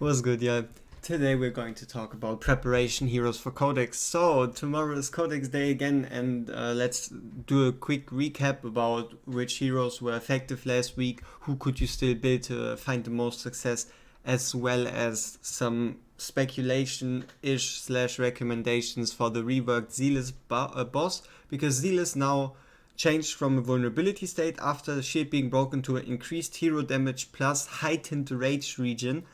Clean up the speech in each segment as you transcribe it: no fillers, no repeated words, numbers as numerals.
Was good, yeah. Today we're going to talk about preparation heroes for Codex. So, tomorrow is Codex Day again, and let's do a quick recap about which heroes were effective last week, who could you still build to find the most success, as well as some speculation-ish slash recommendations for the reworked Zealous boss, because Zealous now changed from a vulnerability state after the shield being broken to an increased hero damage plus heightened rage region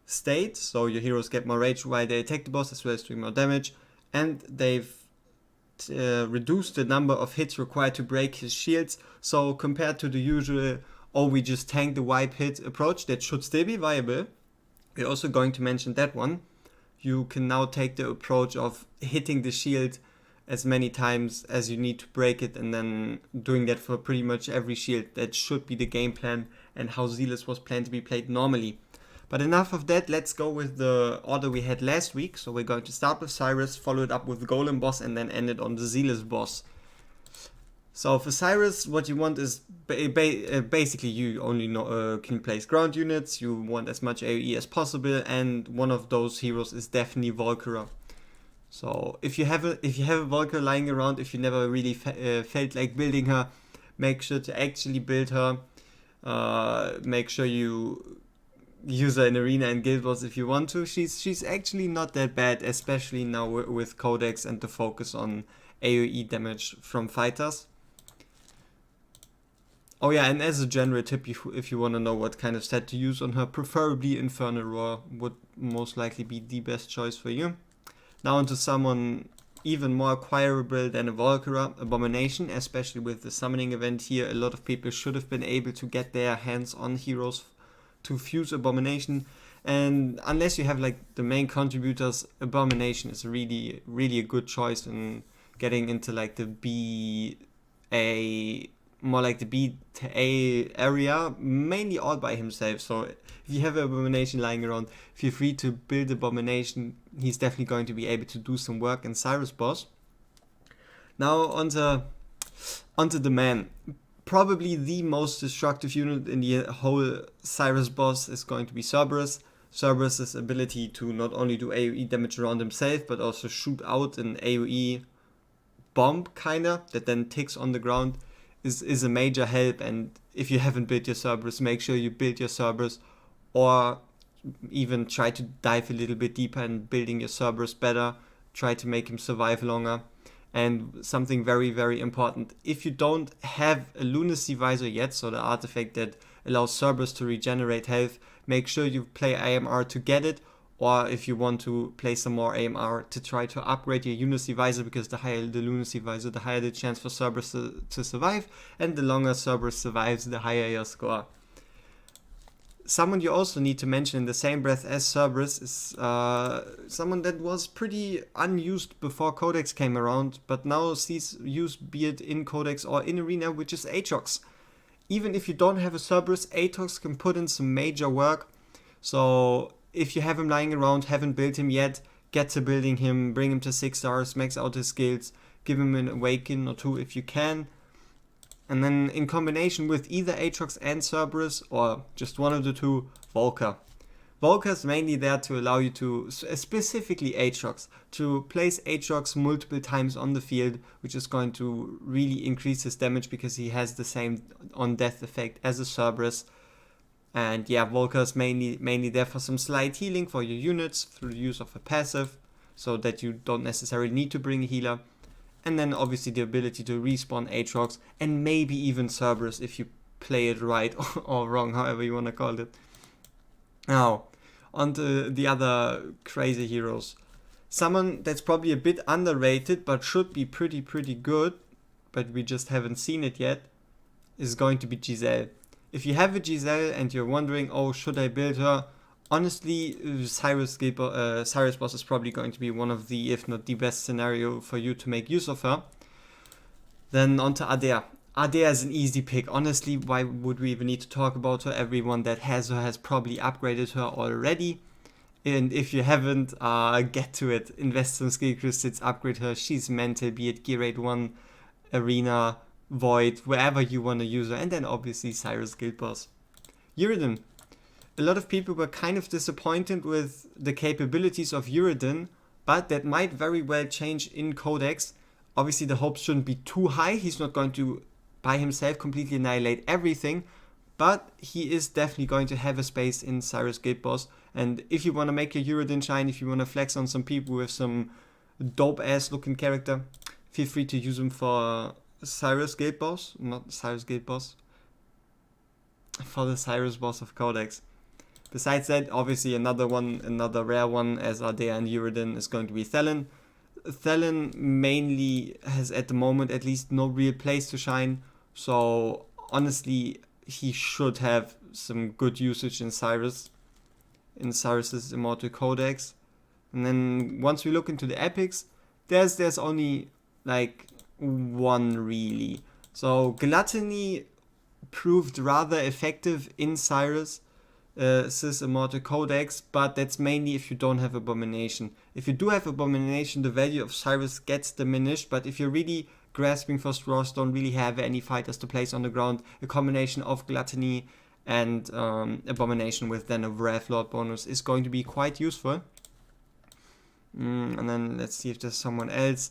state, so your heroes get more rage while they attack the boss as well as doing more damage, and they've reduced the number of hits required to break his shields. So compared to the usual, oh, we just tank the wipe hit approach, that should still be viable. We're also going to mention that one. You can now take the approach of hitting the shield as many times as you need to break it, and then doing that for pretty much every shield. That should be the game plan and how Zealous was planned to be played normally. But enough of that, let's go with the order we had last week. So we're going to start with Cyrus, follow it up with the Golem boss, and then end it on the Zealous boss. So for Cyrus, what you want is basically you only can place ground units, you want as much AoE as possible, and one of those heroes is definitely Volkera. So if you have a Volkera lying around, if you never really felt like building her, make sure to actually build her. Make sure you use her in arena and guild wars if you want to. She's actually not that bad, especially now with Codex and the focus on AoE damage from fighters. Oh yeah, and as a general tip, if you want to know what kind of set to use on her, preferably Infernal Roar would most likely be the best choice for you. Now onto someone even more acquirable than a Volkera, Abomination, especially with the summoning event here. A lot of people should have been able to get their hands on heroes to fuse Abomination, and unless you have like the main contributors, Abomination is really a good choice in getting into like the B to A area, mainly all by himself. So if you have Abomination lying around, feel free to build Abomination. He's definitely going to be able to do some work in Cyrus boss. Now onto the man. Probably the most destructive unit in the whole Cyrus boss is going to be Cerberus. Cerberus' ability to not only do AoE damage around himself, but also shoot out an AoE bomb kinda that then ticks on the ground is a major help. And if you haven't built your Cerberus, make sure you build your Cerberus, or even try to dive a little bit deeper in building your Cerberus better. Try to make him survive longer. And something very, very important, if you don't have a Lunacy Visor yet, so the artifact that allows Cerberus to regenerate health, make sure you play AMR to get it, or if you want to play some more AMR to try to upgrade your Lunacy Visor, because the higher the Lunacy Visor, the higher the chance for Cerberus to survive, and the longer Cerberus survives, the higher your score. Someone you also need to mention in the same breath as Cerberus is someone that was pretty unused before Codex came around, but now sees use, be it in Codex or in Arena, which is Aatrox. Even if you don't have a Cerberus, Aatrox can put in some major work. So if you have him lying around, haven't built him yet, get to building him, bring him to 6 stars, max out his skills, give him an Awaken or 2 if you can. And then in combination with either Aatrox and Cerberus, or just one of the two, Volker. Volker is mainly there to allow you to, specifically Aatrox, to place Aatrox multiple times on the field, which is going to really increase his damage because he has the same on-death effect as a Cerberus. And yeah, Volker is mainly there for some slight healing for your units through the use of a passive, so that you don't necessarily need to bring a healer. And then obviously the ability to respawn Aatrox, and maybe even Cerberus if you play it right or wrong, however you want to call it. Now, on to the other crazy heroes. Someone that's probably a bit underrated but should be pretty good, but we just haven't seen it yet, is going to be Giselle. If you have a Giselle and you're wondering, oh, should I build her? Honestly, Cyrus boss is probably going to be one of the, if not the best scenario for you to make use of her. Then on to Adair. Adair is an easy pick. Honestly, why would we even need to talk about her? Everyone that has her has probably upgraded her already. And if you haven't, get to it. Invest some skill crystals, upgrade her. She's mental, be it Gear Rate 1, Arena, Void, wherever you want to use her. And then obviously Cyrus Guild Boss. Uridan. a lot of people were kind of disappointed with the capabilities of Uridin, but that might very well change in Codex. Obviously, the hopes shouldn't be too high. He's not going to, by himself, completely annihilate everything, but he is definitely going to have a space in Cyrus Guild Boss. And if you want to make your Uridin shine, if you want to flex on some people with some dope-ass looking character, feel free to use him for Cyrus Guild Boss, not Cyrus Guild Boss, for the Cyrus Boss of Codex. Besides that, obviously another rare one, as Ardea and Uridin, is going to be Thelen. Thelen mainly has, at the moment at least, no real place to shine, so honestly he should have some good usage in Cyrus's Immortal Codex. And then once we look into the epics, there's only like one really. So Gluttony proved rather effective in Cyrus' Immortal Codex, but that's mainly if you don't have Abomination. If you do have Abomination, the value of Cyrus gets diminished, but if you're really grasping for straws, don't really have any fighters to place on the ground, a combination of Gluttony and Abomination with then a Wrath Lord bonus is going to be quite useful. And then let's see if there's someone else.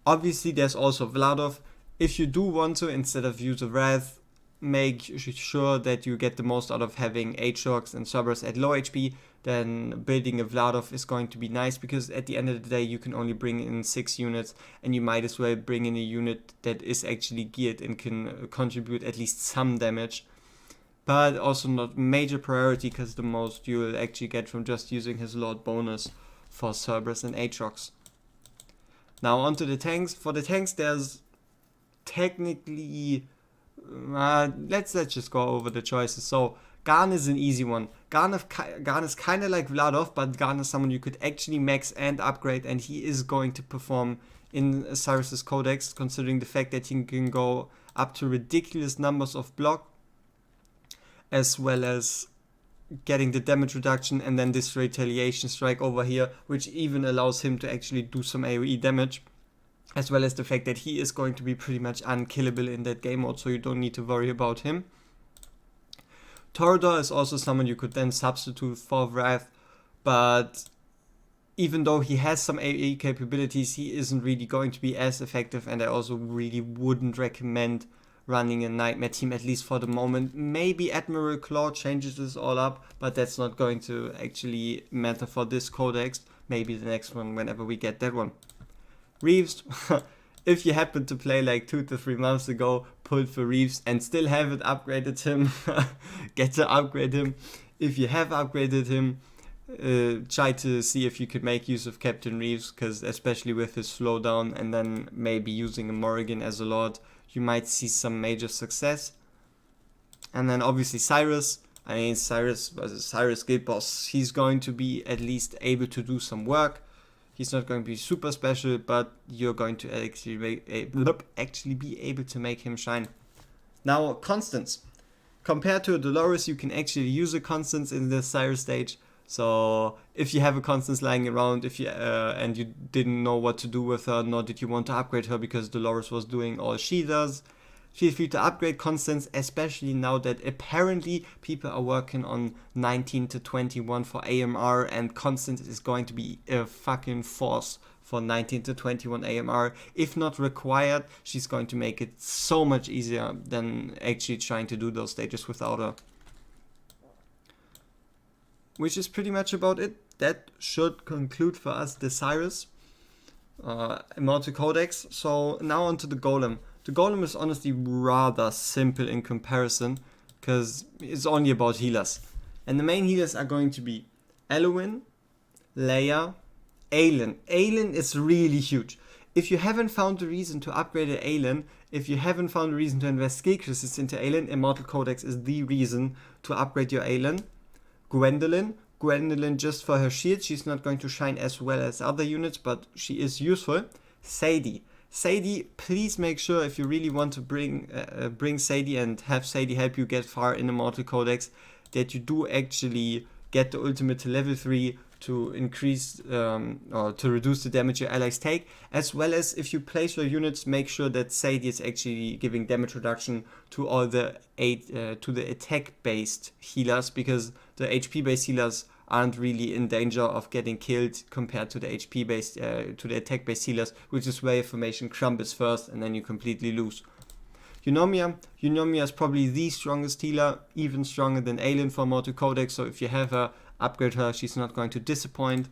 Obviously there's also Vladov. If you do want to, instead of use a Wrath, make sure that you get the most out of having Aatrox and Cerberus at low HP, then building a Vladov is going to be nice, because at the end of the day you can only bring in 6 units, and you might as well bring in a unit that is actually geared and can contribute at least some damage. But also not major priority, because the most you will actually get from just using his Lord bonus for Cerberus and Aatrox. Now onto the tanks. For the tanks there's technically... let's just go over the choices. So Garn is an easy one. Garn is kind of like Vladov, but Garn is someone you could actually max and upgrade, and he is going to perform in Cyrus's Codex, considering the fact that he can go up to ridiculous numbers of block, as well as getting the damage reduction and then this retaliation strike over here, which even allows him to actually do some AoE damage, as well as the fact that he is going to be pretty much unkillable in that game mode, so you don't need to worry about him. Torador is also someone you could then substitute for Wrath, but even though he has some AoE capabilities, he isn't really going to be as effective, and I also really wouldn't recommend running a Nightmare team, at least for the moment. Maybe Admiral Claw changes this all up, but that's not going to actually matter for this codex. Maybe the next one, whenever we get that one. Reeves, if you happen to play like 2 to 3 months ago, pulled for Reeves and still haven't upgraded him, get to upgrade him. If you have upgraded him, try to see if you could make use of Captain Reeves, because especially with his slowdown and then maybe using a Morrigan as a Lord, you might see some major success. And then obviously Cyrus. I mean, Cyrus Guild Boss, he's going to be at least able to do some work. He's not going to be super special, but you're going to actually be able to make him shine. Now, Constance. Compared to a Dolores, you can actually use a Constance in the Cyrus stage. So if you have a Constance lying around, and you didn't know what to do with her, nor did you want to upgrade her because Dolores was doing all she does, feel free to upgrade Constance, especially now that apparently people are working on 19 to 21 for AMR, and Constance is going to be a fucking force for 19 to 21 AMR. If not required, she's going to make it so much easier than actually trying to do those stages without her. Which is pretty much about it. That should conclude for us the Cyrus Immortal Codex. So now onto the Golem. The Golem is honestly rather simple in comparison, because it's only about healers. And the main healers are going to be Eluin, Leia, Aelin. Aelin is really huge. If you haven't found a reason to upgrade an Aelin, if you haven't found a reason to invest skill crystals into Aelin, Immortal Codex is the reason to upgrade your Aelin. Gwendolyn just for her shield, she's not going to shine as well as other units, but she is useful. Sadie, please make sure, if you really want to bring Sadie and have Sadie help you get far in Immortal Codex, that you do actually get the ultimate to level 3 to increase or to reduce the damage your allies take, as well as if you place your units, make sure that Sadie is actually giving damage reduction to all the attack based healers, because the HP based healers aren't really in danger of getting killed compared to the HP based, to the attack based healers, which is where your formation crumbles first and then you completely lose. Eunomia is probably the strongest healer, even stronger than Aelin for Immortal Codex, so if you have her, upgrade her, she's not going to disappoint.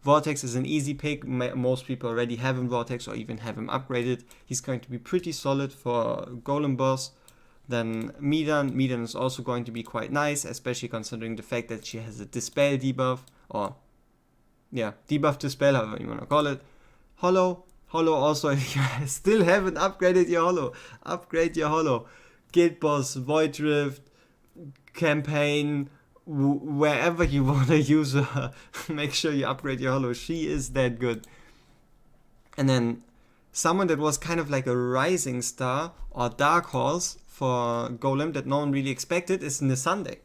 Vortex is an easy pick, most people already have him Vortex or even have him upgraded. He's going to be pretty solid for Golem boss. Then Medan is also going to be quite nice, especially considering the fact that she has a Dispel debuff, or yeah, debuff Dispel, however you want to call it. Hollow also, if you still haven't upgraded your Hollow, upgrade your Hollow. Guild Boss, Void Rift, Campaign, wherever you want to use her, make sure you upgrade your Hollow. She is that good. And then someone that was kind of like a rising star or dark horse for Golem that no one really expected is Nisande.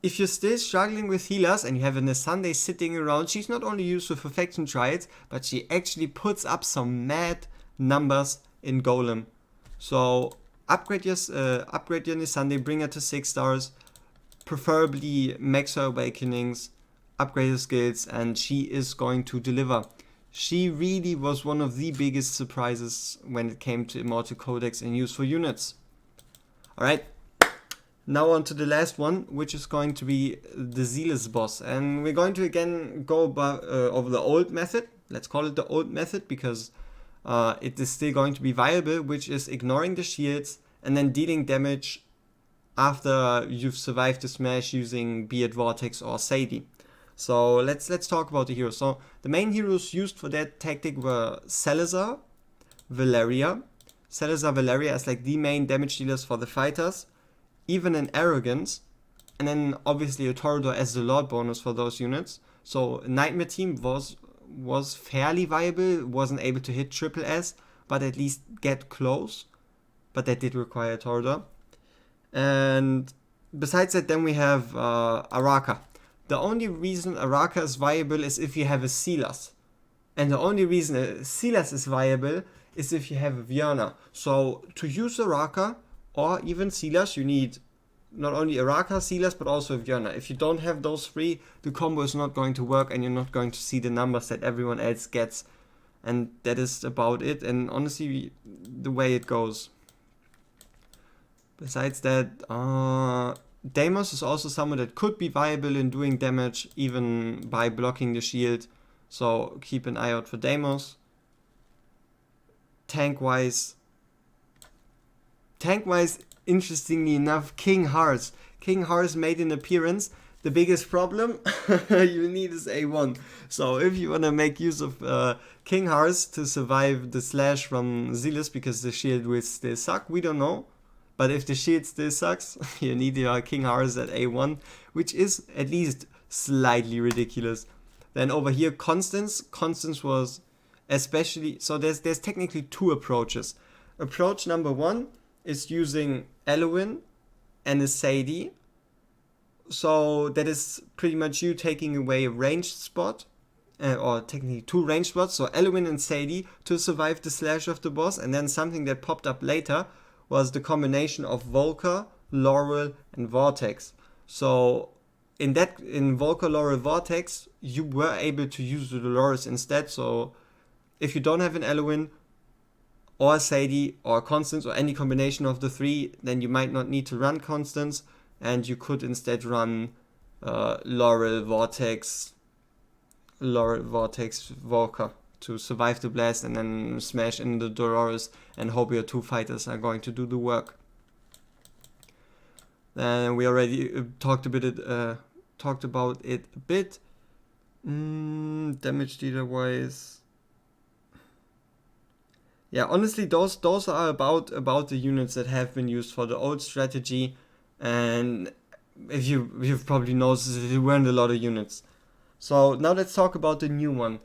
If you're still struggling with healers and you have a Nisande sitting around, she's not only used for Perfection Trials, but she actually puts up some mad numbers in Golem. So upgrade your Nisande, bring her to 6 stars, preferably max her awakenings, upgrade her skills, and she is going to deliver. She really was one of the biggest surprises when it came to Immortal Codex and use for units. Alright, now on to the last one, which is going to be the Zealous boss. And we're going to again go over the old method. Let's call it the old method because it is still going to be viable, which is ignoring the shields and then dealing damage after you've survived the smash using be it Vortex or Sadie. So let's talk about the heroes. So the main heroes used for that tactic were Salazar, Valeria. Salazar, Valeria as like the main damage dealers for the fighters, even an Arrogance, and then obviously a Toreador as the Lord bonus for those units. So Nightmare Team was fairly viable, wasn't able to hit triple S, but at least get close. But that did require a Toreador. And besides that, then we have Araka. The only reason Araka is viable is if you have a Silas. And the only reason a Silas is viable is if you have a Vierna. So to use Araka or even Silas, you need not only Araka, Silas, but also a Vierna. If you don't have those three, the combo is not going to work and you're not going to see the numbers that everyone else gets. And that is about it. And honestly, the way it goes. Besides that, Deimos is also someone that could be viable in doing damage even by blocking the shield. So keep an eye out for Deimos. Tank-wise, interestingly enough, King Hars. King Hars made an appearance. The biggest problem you need is A1. So if you want to make use of King Hars to survive the slash from Zealous because the shield will still suck, we don't know. But if the shield still sucks, you need your King Hars at A1, which is at least slightly ridiculous. Then over here, Constance. Constance was especially... So there's technically two approaches. Approach number one is using Eloin and a Sadie. So that is pretty much you taking away a ranged spot. Or technically two ranged spots. So Eloin and Sadie to survive the slash of the boss. And then something that popped up later was the combination of Volker, Laurel, and Vortex. So in Volker, Laurel, Vortex, you were able to use the Dolores instead. So if you don't have an Eloin or Sadie or Constance or any combination of the three, then you might not need to run Constance, and you could instead run Laurel, Vortex, Volker to survive the blast and then smash in the Dolores and hope your two fighters are going to do the work. Then we already talked about it a bit. Damage dealer wise, yeah, honestly, those are about the units that have been used for the old strategy, and if you've probably noticed, there weren't a lot of units. So now let's talk about the new one.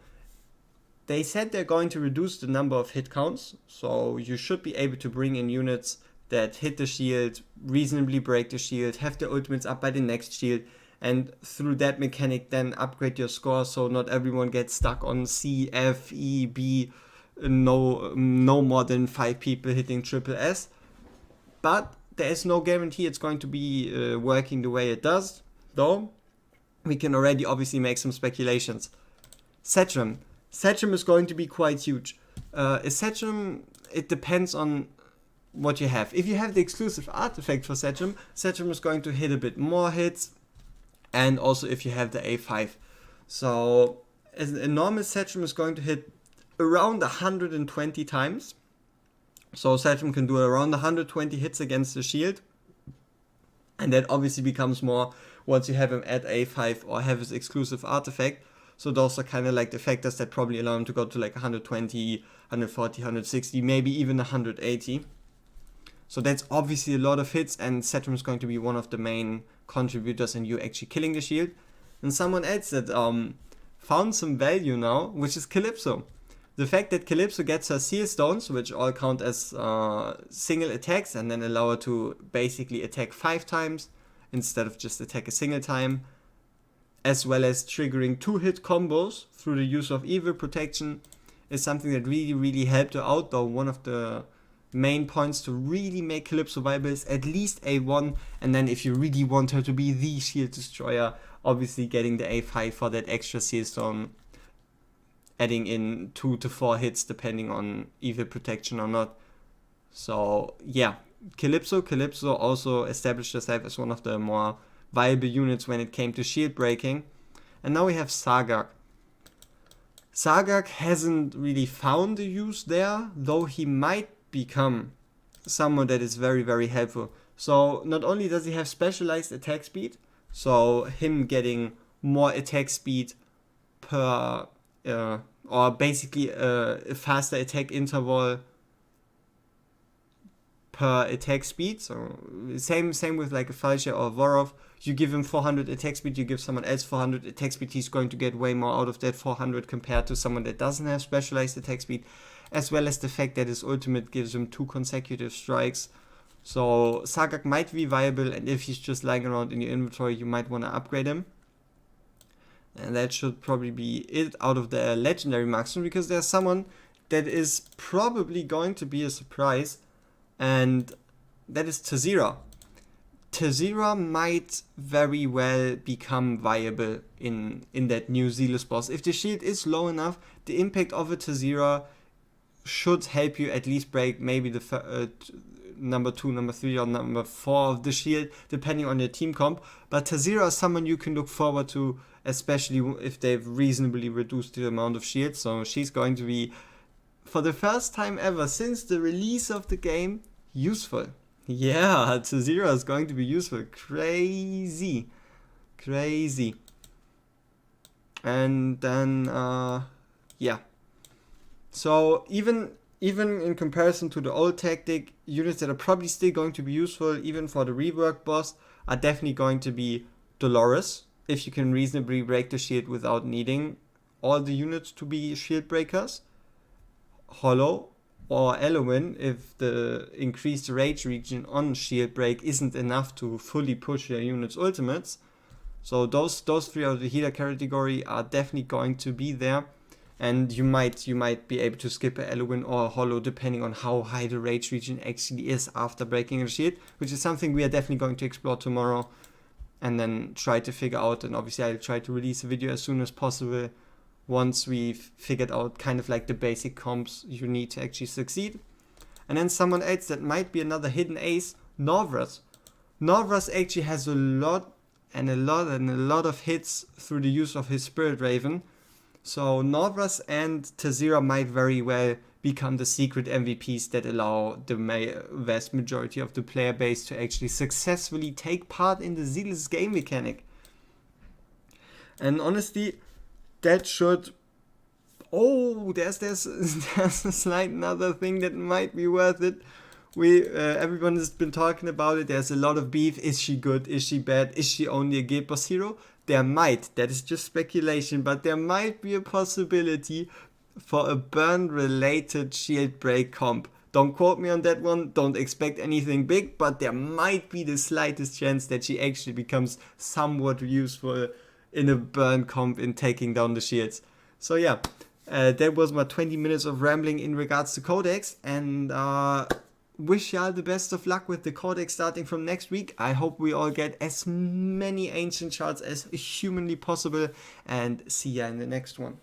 They said they're going to reduce the number of hit counts, so you should be able to bring in units that hit the shield, reasonably break the shield, have their ultimates up by the next shield, and through that mechanic then upgrade your score so not everyone gets stuck on C, F, E, B, no more than 5 people hitting triple S. But there is no guarantee it's going to be working the way it does. though, we can already obviously make some speculations. Setram. Setram is going to be quite huge. A Setram, it depends on what you have. If you have the exclusive artifact for Setram, Setram is going to hit a bit more hits, and also if you have the A5. So as an enormous Setram is going to hit around 120 times. So Setram can do around 120 hits against the shield. And that obviously becomes more once you have him at A5 or have his exclusive artifact. So those are kind of like the factors that probably allow him to go to like 120, 140, 160, maybe even 180. So that's obviously a lot of hits, and Setram is going to be one of the main contributors in you actually killing the shield. And someone else that found some value now, which is Calypso. The fact that Calypso gets her seal stones, which all count as single attacks and then allow her to basically attack 5 times instead of just attack a single time, as well as triggering 2-hit combos through the use of evil protection, is something that really helped her out. Though one of the main points to really make Calypso viable is at least A1, and then if you really want her to be the shield destroyer, obviously getting the A5 for that extra seal stone, adding in 2 to 4 hits depending on evil protection or not. So yeah, Calypso also established herself as one of the more viable units when it came to shield breaking. And now we have Sargak. Sargak hasn't really found a use there, though he might become someone that is very helpful. So not only does he have specialized attack speed, so him getting more attack speed per or basically a faster attack interval per attack speed. So same with like a Falsha or Vorov. You give him 400 attack speed, you give someone else 400 attack speed, he's going to get way more out of that 400 compared to someone that doesn't have specialized attack speed, as well as the fact that his ultimate gives him 2 consecutive strikes. So Sargak might be viable, and if he's just lying around in your inventory, you might want to upgrade him. And that should probably be it out of the legendary marksman, because there's someone that is probably going to be a surprise, and that is Tazira. Tazira might very well become viable in that new Zealous boss. If the shield is low enough, the impact of a Tazira should help you at least break maybe the number 2, number 3, or number 4 of the shield, depending on your team comp. But Tazira is someone you can look forward to, especially if they've reasonably reduced the amount of shield. So she's going to be, for the first time ever since the release of the game, useful. Yeah, Tazira is going to be useful. Crazy. And then, yeah. So even in comparison to the old tactic, units that are probably still going to be useful, even for the rework boss, are definitely going to be Dolores, if you can reasonably break the shield without needing all the units to be shield breakers. Hollow or Elowen, if the increased rage region on shield break isn't enough to fully push your unit's ultimates. So those 3 out of the healer category are definitely going to be there. And you might be able to skip a Elowen or a Hollow depending on how high the rage region actually is after breaking the shield, which is something we are definitely going to explore tomorrow and then try to figure out. And obviously I'll try to release a video as soon as possible once we've figured out kind of like the basic comps you need to actually succeed. And then someone else that might be another hidden ace, Norvras. Norvras actually has a lot of hits through the use of his Spirit Raven. So Norvras and Tazira might very well become the secret MVPs that allow the vast majority of the player base to actually successfully take part in the Zealous game mechanic. And honestly, that should... Oh, there's a slight another thing that might be worth it. Everyone has been talking about it. There's a lot of beef. Is she good? Is she bad? Is she only a guild boss hero? There might, that is just speculation, but there might be a possibility for a burn-related shield break comp. Don't quote me on that one, don't expect anything big, but there might be the slightest chance that she actually becomes somewhat useful in a burn comp in taking down the shields. So yeah, that was my 20 minutes of rambling in regards to Codex, and wish y'all the best of luck with the Codex starting from next week. I hope we all get as many ancient shards as humanly possible, and see ya in the next one.